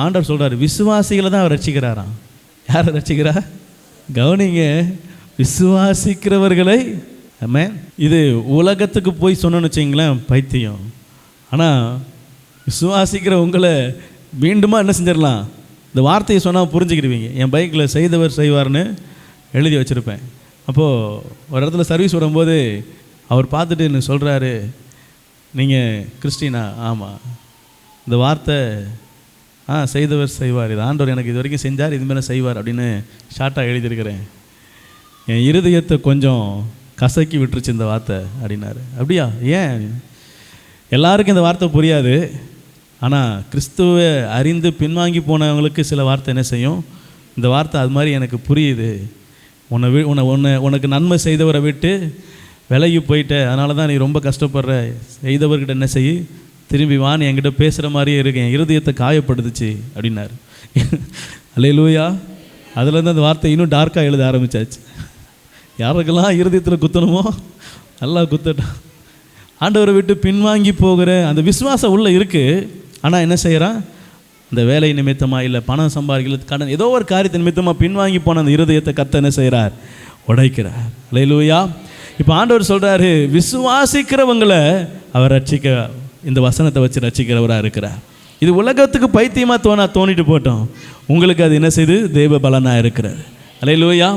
ஆண்டவர் சொல்றாரு, விசுவாசிகளை தான் அவர் ரட்சிக்கிறாராம். யாரை ரட்சிக்கிறா? கவனிங்க, விசுவாசிக்கிறவர்களை. ஆமென். இது உலகத்துக்கு போய் சொன்னோன்னு வச்சிங்களேன், பைத்தியம். ஆனால் விசுவாசிக்கிற உங்களை மீண்டுமா என்ன செஞ்சிடலாம்? இந்த வார்த்தையை சொன்னால் புரிஞ்சுக்கிடுவீங்க. என் பைக்கில் செய்தவர் செய்வார்னு எழுதி வச்சுருப்பேன். அப்போது ஒரு இடத்துல சர்வீஸ் வரும்போது அவர் பார்த்துட்டு என்ன சொல்கிறாரு, நீங்கள் கிறிஸ்டினா? ஆமாம். இந்த வார்த்தை செய்தவர் செய்வார், இது ஆண்டவர் எனக்கு இது வரைக்கும் செஞ்சார், இது மேலே செய்வார் அப்படின்னு ஷார்ட்டாக எழுதியிருக்கிறேன். என் இருதயத்தை கொஞ்சம் கசக்கி விட்டுருச்சு இந்த வார்த்தை அப்படின்னாரு. அப்படியா? ஏன்? எல்லாருக்கும் இந்த வார்த்தை புரியாது. ஆனால் கிறிஸ்துவை அறிந்து பின்வாங்கி போனவங்களுக்கு சில வார்த்தை என்ன செய்யும்? இந்த வார்த்தை அது மாதிரி எனக்கு புரியுது. உனக்கு நன்மை செய்தவரை விட்டு விலகி போயிட்ட, அதனால தான் நீ ரொம்ப கஷ்டப்படுற. செய்தவர்கிட்ட என்ன செய்ய, திரும்பி வான்னு என்கிட்ட பேசுகிற மாதிரியே இருக்கு, என் இருதயத்தை காயப்படுத்துச்சு அப்படின்னாரு. அல்லேலூயா. அதுலேருந்து அந்த வார்த்தை இன்னும் டார்க்காக எழுத ஆரம்பித்தாச்சு. யாருக்கெல்லாம் இருதயத்தில் குத்தணுமோ நல்லா குத்தட்டும். ஆண்டவரை விட்டு பின்வாங்கி போகிற அந்த விசுவாசம் உள்ளே இருக்குது. ஆனால் என்ன செய்கிறான்? அந்த வேலை நிமித்தமாக, இல்லை பணம் சம்பாதிக்கிறது, கடன், ஏதோ ஒரு காரியத்தை நிமித்தமாக பின்வாங்கி போன அந்த இருதயத்தை கர்த்தர் என்ன செய்கிறார்? உடைக்கிறார். அல்லேலூயா. இப்போ ஆண்டவர் சொல்கிறாரு, விசுவாசிக்கிறவங்களை அவர் ரட்சிக்க, இந்த வசனத்தை வச்சு ரட்சிக்கிறவராக இருக்கிறார். இது உலகத்துக்கு பைத்தியமாக தோணிட்டு போட்டோம், உங்களுக்கு அது என்ன செய்து தேவ பலனாக இருக்கிறார். அல்லேலூயா.